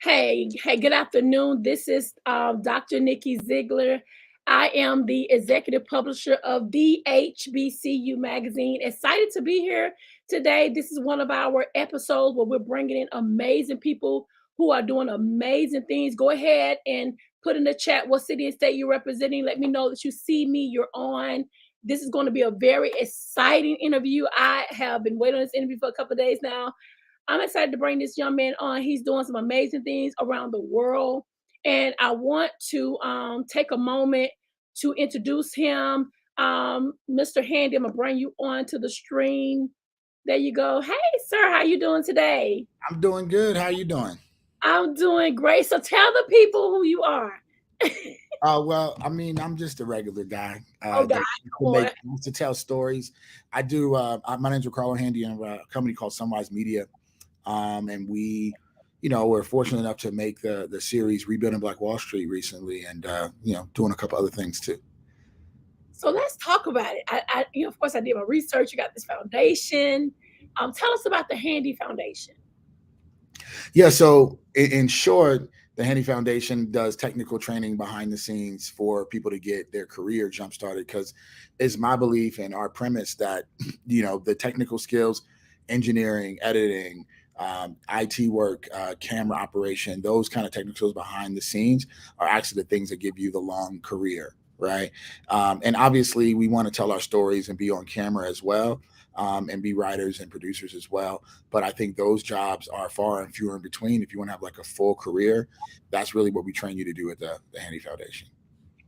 Hey, good afternoon. This is Dr. Nikki Zeigler. I am the executive publisher of the HBCU magazine. Excited to be here today. This is one of our episodes where we're bringing in amazing people who are doing amazing things. Go ahead and put in the chat what city and state you're representing. Let me know that you see me, you're on. This is going to be a very exciting interview. I have been waiting on this interview for a couple of days now. I'm excited to bring this young man on. He's doing some amazing things around the world. And I want to take a moment to introduce him. Mr. Handy, I'm gonna bring you on to the stream. There you go. Hey, sir, how you doing today? I'm doing good. How you doing? I'm doing great. So tell the people who you are. I'm just a regular guy Oh God, that come on. wants to tell stories. I do. My name's Ri-Karlo Handy, and a company called Sunrise Media, and we're fortunate enough to make the series Rebuilding Black Wall Street recently, and doing a couple other things too. So let's talk about it. Of course, I did my research. You got this foundation. Tell us about the Handy Foundation. Yeah. So in short, the Handy Foundation does technical training behind the scenes for people to get their career jump started. Because it's my belief and our premise that the technical skills, engineering, editing, IT work, camera operation, those kind of technical skills behind the scenes are actually the things that give you the long career, right? And obviously, we want to tell our stories and be on camera as well, and be writers and producers as well. But I think those jobs are far and fewer in between. If you want to have like a full career, that's really what we train you to do at the Handy Foundation.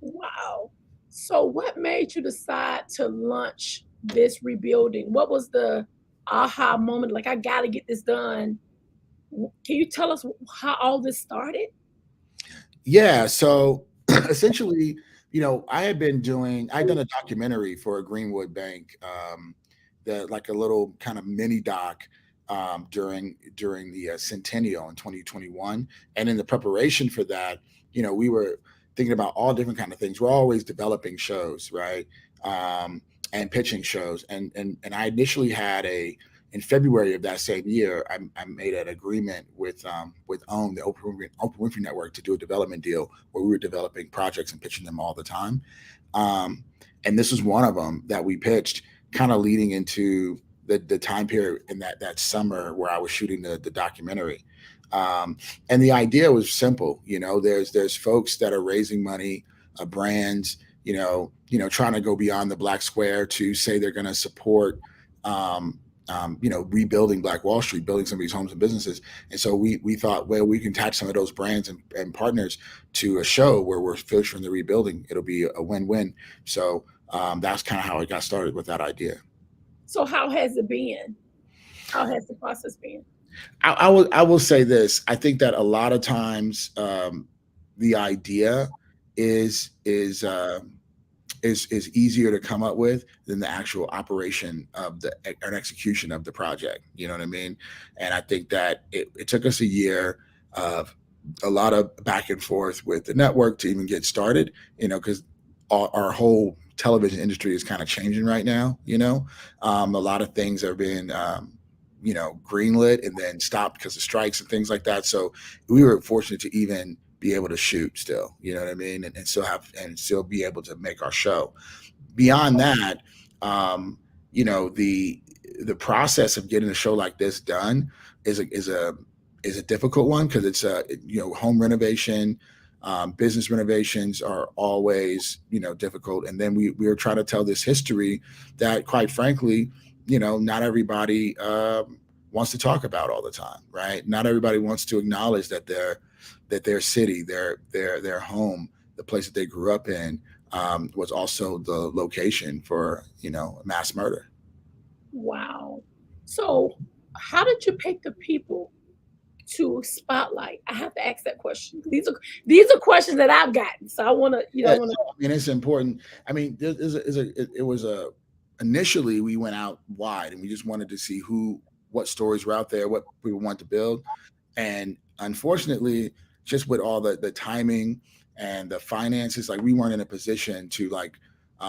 Wow. So, what made you decide to launch this rebuilding? What was the aha moment? Like, I got to get this done. Can you tell us how all this started? Yeah. So essentially, I'd done a documentary for a Greenwood Bank, that like a little kind of mini doc, during the centennial in 2021. And in the preparation for that, we were thinking about all different kind of things. We're always developing shows, right? And pitching shows. And I initially had in February of that same year, I made an agreement with OWN, the Oprah Winfrey Network, to do a development deal where we were developing projects and pitching them all the time. Um, and this was one of them that we pitched, kind of leading into the time period in that summer where I was shooting the documentary. And the idea was simple. There's folks that are raising money, brands, trying to go beyond the black square to say they're going to support, rebuilding Black Wall Street, building some of these homes and businesses. And so we thought, well, we can attach some of those brands and partners to a show where we're featuring the rebuilding. It'll be a win-win. So that's kind of how it got started with that idea. So, how has it been? How has the process been? I will say this. I think that a lot of times, the idea is is uh, is easier to come up with than the actual operation of the an execution of the project. You know what I mean? And I think that it took us a year of a lot of back and forth with the network to even get started. Because our whole television industry is kind of changing right now. A lot of things are being greenlit and then stopped because of strikes and things like that. So we were fortunate to even be able to shoot still, you know what I mean? And still be able to make our show. Beyond that, the process of getting a show like this done is a difficult one because it's home renovation, business renovations are always difficult. And then we were trying to tell this history that, quite frankly, not everybody wants to talk about all the time, right? Not everybody wants to acknowledge that their city, their home, the place that they grew up in, was also the location for mass murder. Wow. So, how did you pick the people to spotlight? I have to ask that question. These are questions that I've gotten. So I want to, Yeah, want to. I mean, it's important. I mean, it was a initially we went out wide and we just wanted to see what stories were out there, what people want to build. And unfortunately, just with all the timing and the finances, like, we weren't in a position to like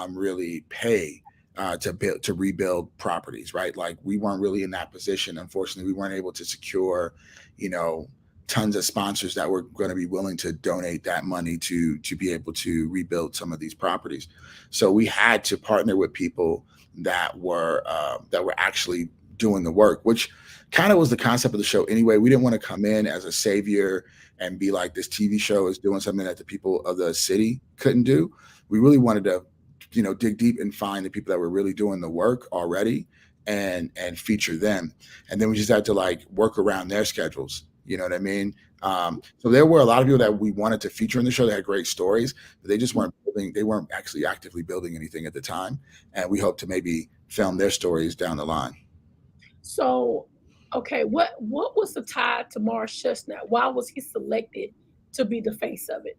really pay to rebuild properties, right? Like, we weren't really in that position. Unfortunately, we weren't able to secure, you know, tons of sponsors that were going to be willing to donate that money to be able to rebuild some of these properties. So we had to partner with people that were actually doing the work, which kind of was the concept of the show anyway. We didn't want to come in as a savior and be like, this TV show is doing something that the people of the city couldn't do. We really wanted to, dig deep and find the people that were really doing the work already and feature them. And then we just had to like work around their schedules. You know what I mean? So there were a lot of people that we wanted to feature in the show that had great stories, but they just weren't building, they weren't actually actively building anything at the time. And we hope to maybe film their stories down the line. So, okay, what was the tie to Morris Chestnut? Why was he selected to be the face of it?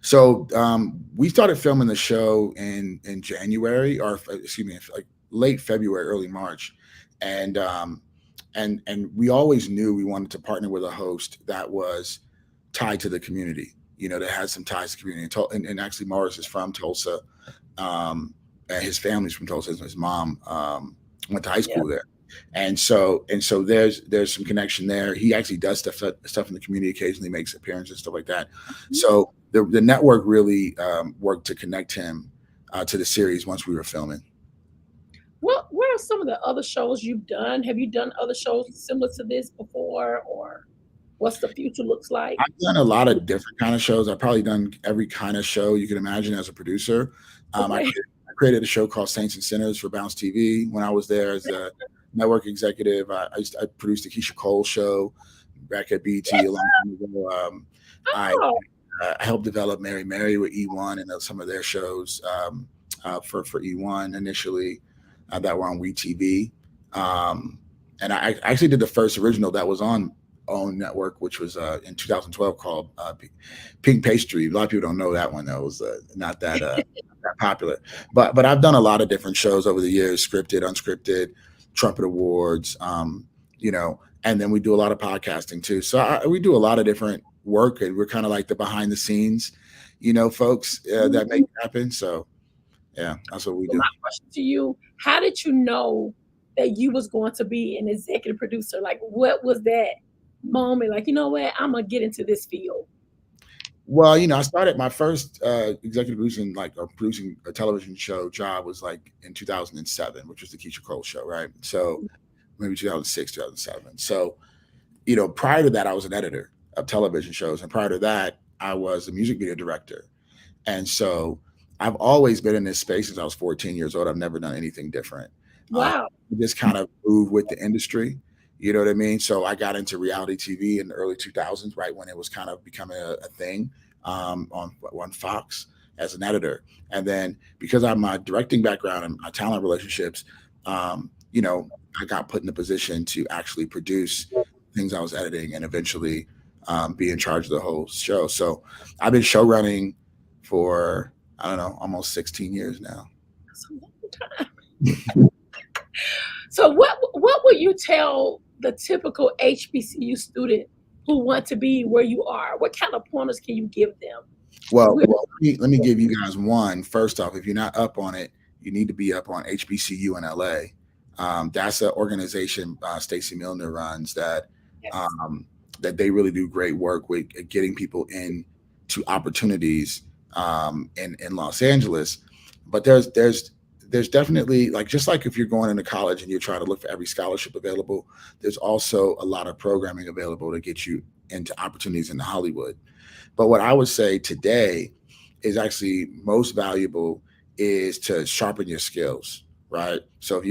So we started filming the show in January, or excuse me, like late February, early March, and and we always knew we wanted to partner with a host that was tied to the community. That had some ties to the community. And actually, Morris is from Tulsa. And his family's from Tulsa. His mom went to high Yeah. school there. And so there's some connection there. He actually does stuff in the community occasionally, makes appearances, stuff like that. So the network really worked to connect him to the series once we were filming. What are some of the other shows you've done? Have you done other shows similar to this before, or what's the future looks like? I've done a lot of different kind of shows. I've probably done every kind of show you can imagine as a producer. I Okay. created a show called Saints and Sinners for Bounce TV when I was there as a network executive. I produced the Keisha Cole show back at BT a long time ago. I Oh, I helped develop Mary Mary with E1 and some of their shows for E1 initially that were on WeTV. Um, and I actually did the first original that was on OWN Network, which was in 2012 called Pink Pastry. A lot of people don't know that one. That was not that popular. But I've done a lot of different shows over the years, scripted, unscripted, Trumpet Awards, and then we do a lot of podcasting too. So we do a lot of different work, and we're kind of like the behind the scenes, folks that make it happen. So yeah, that's what we so do. my question to you: how did you know that you was going to be an executive producer? Like, what was that moment? Like, you know what? I'm gonna get into this field. Well, I started my first executive producing, like producing a television show job was like in 2007, which was the Keisha Cole show, right? So maybe 2006, 2007. So, prior to that, I was an editor of television shows. And prior to that, I was a music video director. And so I've always been in this space since I was 14 years old. I've never done anything different. Uh, Wow. just kind of moved with the industry. You know what I mean? So I got into reality TV in the early 2000s, right when it was kind of becoming a thing on Fox as an editor. And then because of my directing background and my talent relationships, I got put in a position to actually produce things I was editing and eventually be in charge of the whole show. So I've been show running for, I don't know, almost 16 years now. That's a long time. So what would you tell the typical HBCU student who want to be where you are? What kind of pointers can you give them? Well, With- let me give you guys one. First off, if you're not up on it, you need to be up on HBCU in LA. That's an organization Stacey Milner runs yes. That they really do great work with getting people into opportunities in Los Angeles. But there's definitely, like, just like if you're going into college and you're trying to look for every scholarship available, there's also a lot of programming available to get you into opportunities in Hollywood. But what I would say today is actually most valuable is to sharpen your skills, right? So if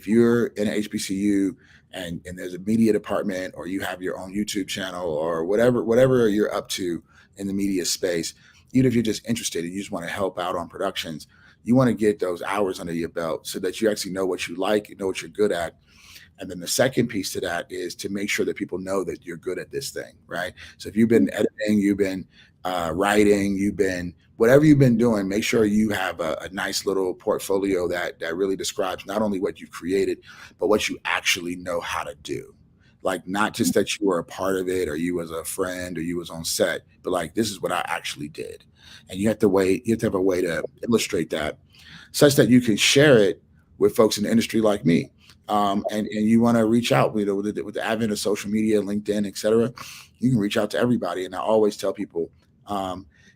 you're in an HBCU and there's a media department, or you have your own YouTube channel, or whatever you're up to in the media space, even if you're just interested and you just want to help out on productions, you want to get those hours under your belt so that you actually know what you like, you know what you're good at. And then the second piece to that is to make sure that people know that you're good at this thing, right? So if you've been editing, you've been writing, you've been whatever you've been doing, make sure you have a nice little portfolio that really describes not only what you've created, but what you actually know how to do. Like, not just that you were a part of it, or you was a friend, or you was on set, but like, this is what I actually did. And you have to have a way to illustrate that such that you can share it with folks in the industry like me. And you want to reach out, with the advent of social media, LinkedIn, etc. You can reach out to everybody. And I always tell people,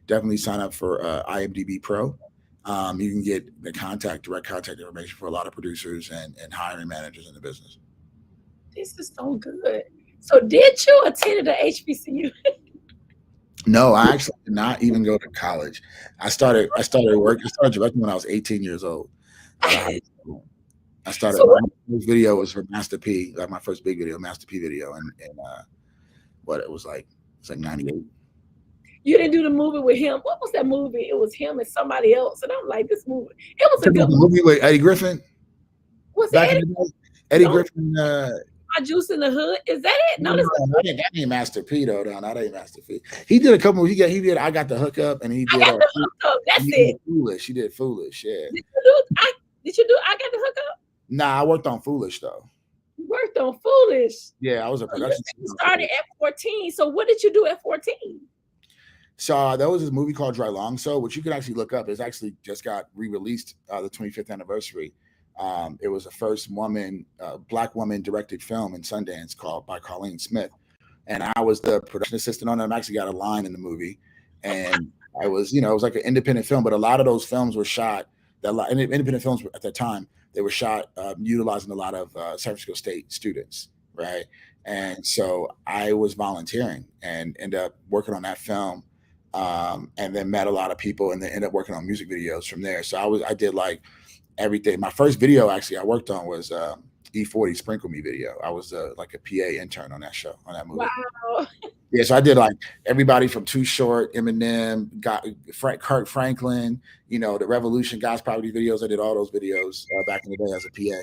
definitely sign up for IMDb Pro. You can get the direct contact information for a lot of producers and hiring managers in the business. This is so good. So did you attend the HBCU? No, I actually did not even go to college. I started directing when I was 18 years old out of high school. I started So my what, first video was for Master P, like my first big video, Master P video, and what it was like, it's like 98. you didn't do the movie with him? What was that movie? It was him and somebody else. And I'm like, this movie, it was a Talking good about the movie. movie with Eddie Griffin Was it back in Eddie? the day. Eddie Don't Griffin. My Juice in the Hood? Is that it? No, No, that's not. that ain't Master P though. No, that ain't Master P. He did a couple. He did. I got the hookup, and he I did. got the hook up. That's He it. did Foolish. He did Foolish. Yeah. Did you do I got the hook up? Nah, I worked on Foolish though. You worked on Foolish. Yeah, I was a So you production. said you started at 14. So what did you do at 14? So there was this movie called Dry Long So, which you can actually look up. It's actually just got re-released the 25th anniversary. It was the first black woman directed film in Sundance by Colleen Smith, and I was the production assistant on it. I actually got a line in the movie, and I was, it was like an independent film, but a lot of those films were shot. Independent films at that time, they were shot utilizing a lot of San Francisco State students, right? And so I was volunteering and ended up working on that film. And then met a lot of people, and then ended up working on music videos from there. So I did like everything. My first video actually I worked on was E40 Sprinkle Me video. I was like a PA intern on that movie. Wow. Yeah, so I did like everybody from Too Short, Eminem, Kirk Franklin, the Revolution, God's Property videos. I did all those videos back in the day as a PA.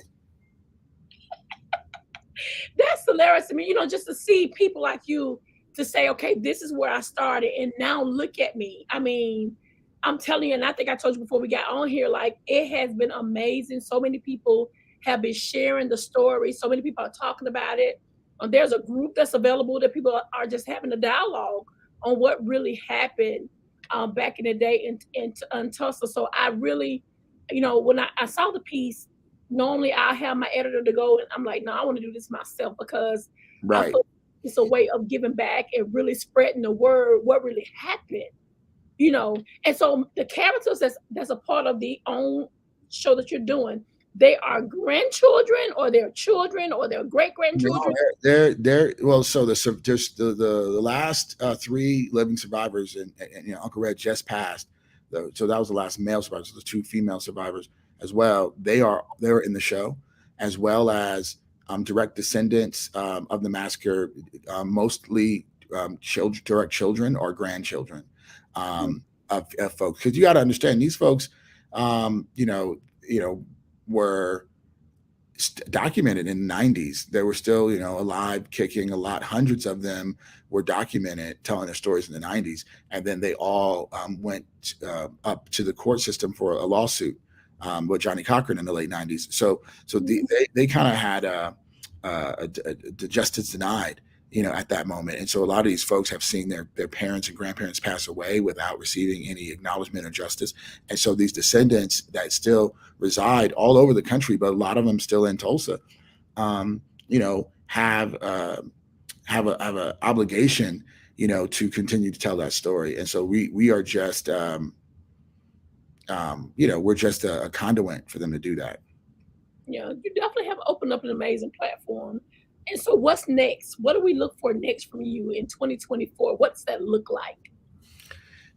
That's hilarious to me, just to see people like you to say, okay, this is where I started, and now look at me. I mean, I'm telling you, and I think I told you before we got on here, like, it has been amazing. So many people have been sharing the story. So many people are talking about it. There's a group that's available that people are just having a dialogue on what really happened back in the day in Tulsa. So I really, when I saw the piece, normally I have my editor to go, and I'm like, no, I want to do this myself, because I Right. feel it's a way of giving back and really spreading the word, what really happened. And so the characters that's a part of the own show that you're doing, they are grandchildren, or they're children, or they're great grandchildren. No, they're well. So just the last three living survivors, and Uncle Red just passed. So that was the last male survivor. So the two female survivors as well. They're in the show, as well as direct descendants of the massacre, mostly direct children or grandchildren of folks. Because you got to understand, these folks, were documented in the 90s. They were still, alive, kicking. Hundreds of them were documented telling their stories in the 90s. And then they all went up to the court system for a lawsuit with Johnny Cochran in the late 90s. So they kind of had the justice denied, at that moment. And so a lot of these folks have seen their parents and grandparents pass away without receiving any acknowledgement or justice. And so these descendants that still reside all over the country, but a lot of them still in Tulsa, have a obligation, to continue to tell that story. And so we are just, we're just a conduit for them to do that. Yeah, you definitely have opened up an amazing platform. And so what's next? What do we look for next from you in 2024? What's that look like?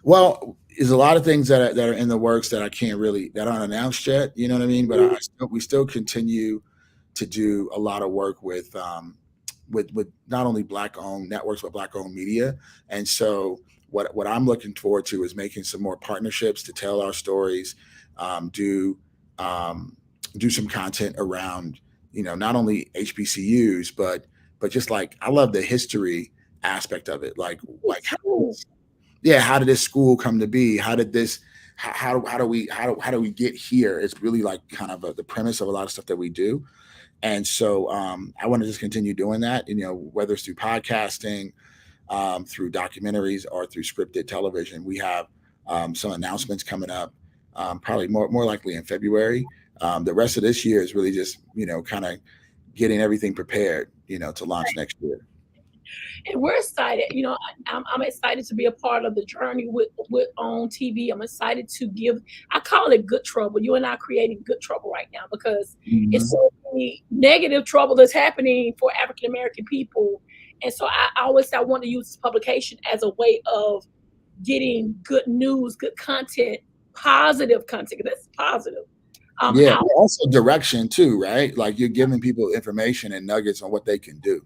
Well, there's a lot of things that are in the works that that aren't announced yet. You know what I mean? But we still continue to do a lot of work with not only Black-owned networks, but Black-owned media. And so what I'm looking forward to is making some more partnerships to tell our stories, do some content around, not only HBCUs, but just like, I love the history aspect of it. Like how did this school come to be? How did this, how do we get here? It's really like kind of the premise of a lot of stuff that we do. And so I want to just continue doing that, whether it's through podcasting, through documentaries, or through scripted television. We have some announcements coming up, probably more likely in February, The rest of this year is really just, kind of getting everything prepared, to launch next year. And we're excited. I'm excited to be a part of the journey with on TV. I'm excited to give. I call it good trouble. You and I are creating good trouble right now because it's Mhm. so many negative trouble that's happening for African American people. And so I always say I want to use this publication as a way of getting good news, good content, positive content. That's positive. Yeah, Out. but also direction too, right? Like you're giving people information and nuggets on what they can do.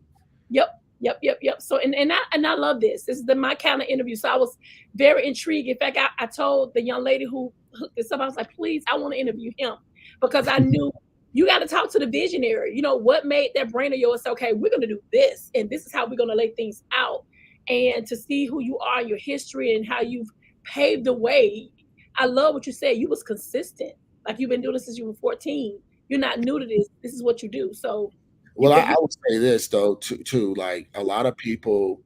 Yep. Yep. So and I love this. This is my kind of interview. So I was very intrigued. In fact, I told the young lady who hooked this up, I was like, please, I want to interview him because I knew you got to talk to the visionary. What made that brain of yours say, okay, we're gonna do this, and this is how we're gonna lay things out. And to see who you are, your history, and how you've paved the way. I love what you said. You was consistent. Like you've been doing this since you were 14. You're not new to this. This is what you do. So you Well, I, can I would say this though, too, like a lot of people,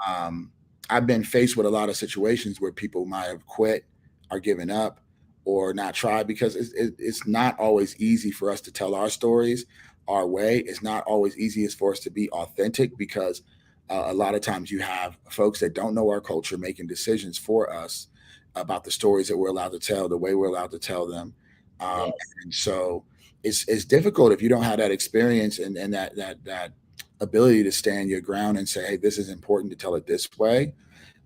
um, I've been faced with a lot of situations where people might have quit or given up or not tried because it's not always easy for us to tell our stories our way. It's not always easiest for us to be authentic because a lot of times you have folks that don't know our culture making decisions for us about the stories that we're allowed to tell, the way we're allowed to tell them. Um, yes. and so it's difficult if you don't have that experience and that ability to stand your ground and say, hey, this is important to tell it this way.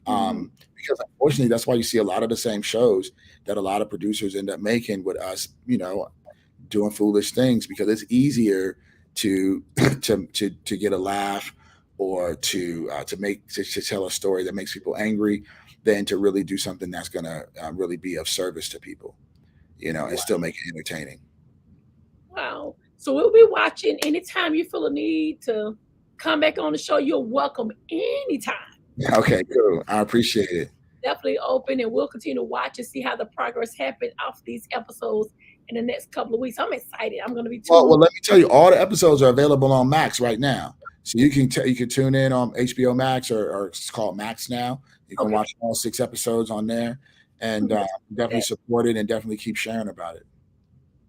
Mhm. Because unfortunately, that's why you see a lot of the same shows that a lot of producers end up making with us, doing foolish things because it's easier to to get a laugh or to tell a story that makes people angry than to really do something that's going to really be of service to people, and still make it entertaining. Wow. So we'll be watching anytime you feel a need to come back on the show. You're welcome anytime. Okay, cool. I appreciate it. Definitely open, and we'll continue to watch and see how the progress happens off these episodes in the next couple of weeks. I'm excited. I'm going to be Well, tuned. let me tell you, all the episodes are available on Max right now. So you can tune in on HBO Max or it's called Max now. You can Okay. watch all 6 episodes on there, and Yes, definitely that support it and definitely keep sharing about it.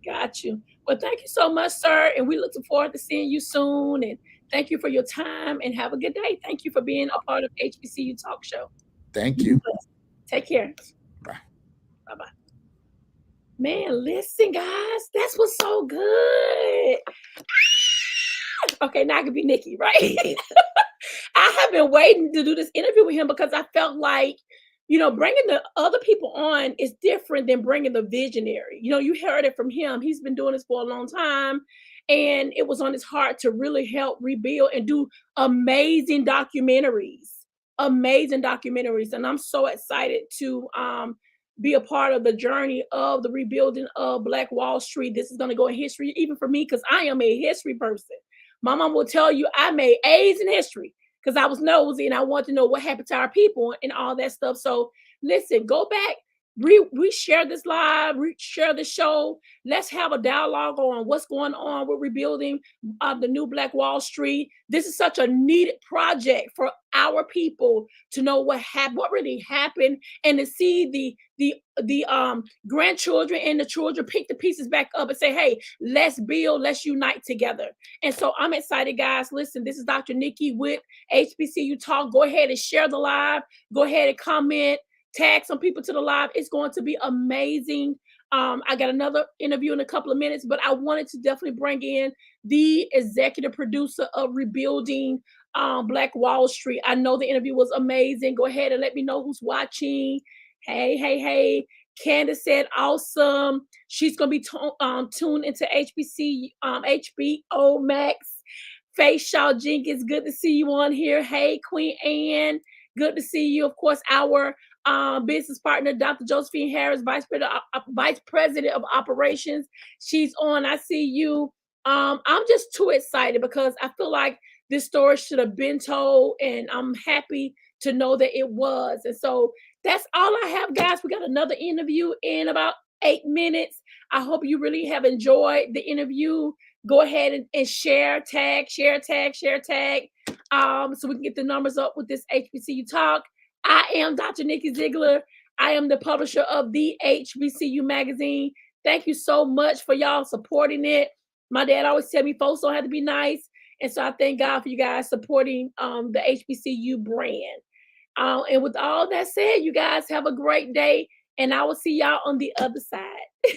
got you. Well, thank you so much, sir. And we looking forward to seeing you soon. And thank you for your time and have a good day. Thank you for being a part of HBCU Talk Show. Thank You be you. blessed. Take care. Bye. Bye bye. Man, listen, guys, that's what's so good. Okay, now I can be Nikki, right? I have been waiting to do this interview with him because I felt like, bringing the other people on is different than bringing the visionary. You heard it from him. He's been doing this for a long time, and it was on his heart to really help rebuild and do amazing documentaries, amazing documentaries. And I'm so excited to be a part of the journey of the rebuilding of Black Wall Street. This is going to go in history, even for me, because I am a history person. My mom will tell you I made A's in history because I was nosy and I wanted to know what happened to our people and all that stuff. So listen, go back, share this live, share the show. Let's have a dialogue on what's going on with rebuilding the new Black Wall Street. This is such a needed project for our people to know what happened, what really happened, and to see the grandchildren and the children pick the pieces back up and say, hey, let's build, let's unite together. And so I'm excited, guys. Listen, this is Dr. Nikki with HBCU Talk. Go ahead and share the live. Go ahead and comment. Tag some people to the live. It's going to be amazing. I got another interview in a couple of minutes, but I wanted to definitely bring in the executive producer of Rebuilding Black Wall Street. I know the interview was amazing. Go ahead and let me know who's watching. Hey. Candace said awesome. She's going to be tuned into HBO Max. Faith Shaw Jenkins, good to see you on here. Hey, Queen Anne, good to see you. Of course, our business partner, Dr. Josephine Harris, Vice President of Operations. She's on. I see you. I'm just too excited because I feel like this story should have been told, and I'm happy to know that it was. And so that's all I have, guys. We got another interview in about 8 minutes. I hope you really have enjoyed the interview. Go ahead and share, tag, so we can get the numbers up with this HBCU Talk. I am Dr. Nikki Zeigler. I am the publisher of the HBCU magazine. Thank you so much for y'all supporting it. My dad always tell me folks don't have to be nice. And so I thank God for you guys supporting the HBCU brand. And with all that said, you guys have a great day. And I will see y'all on the other side.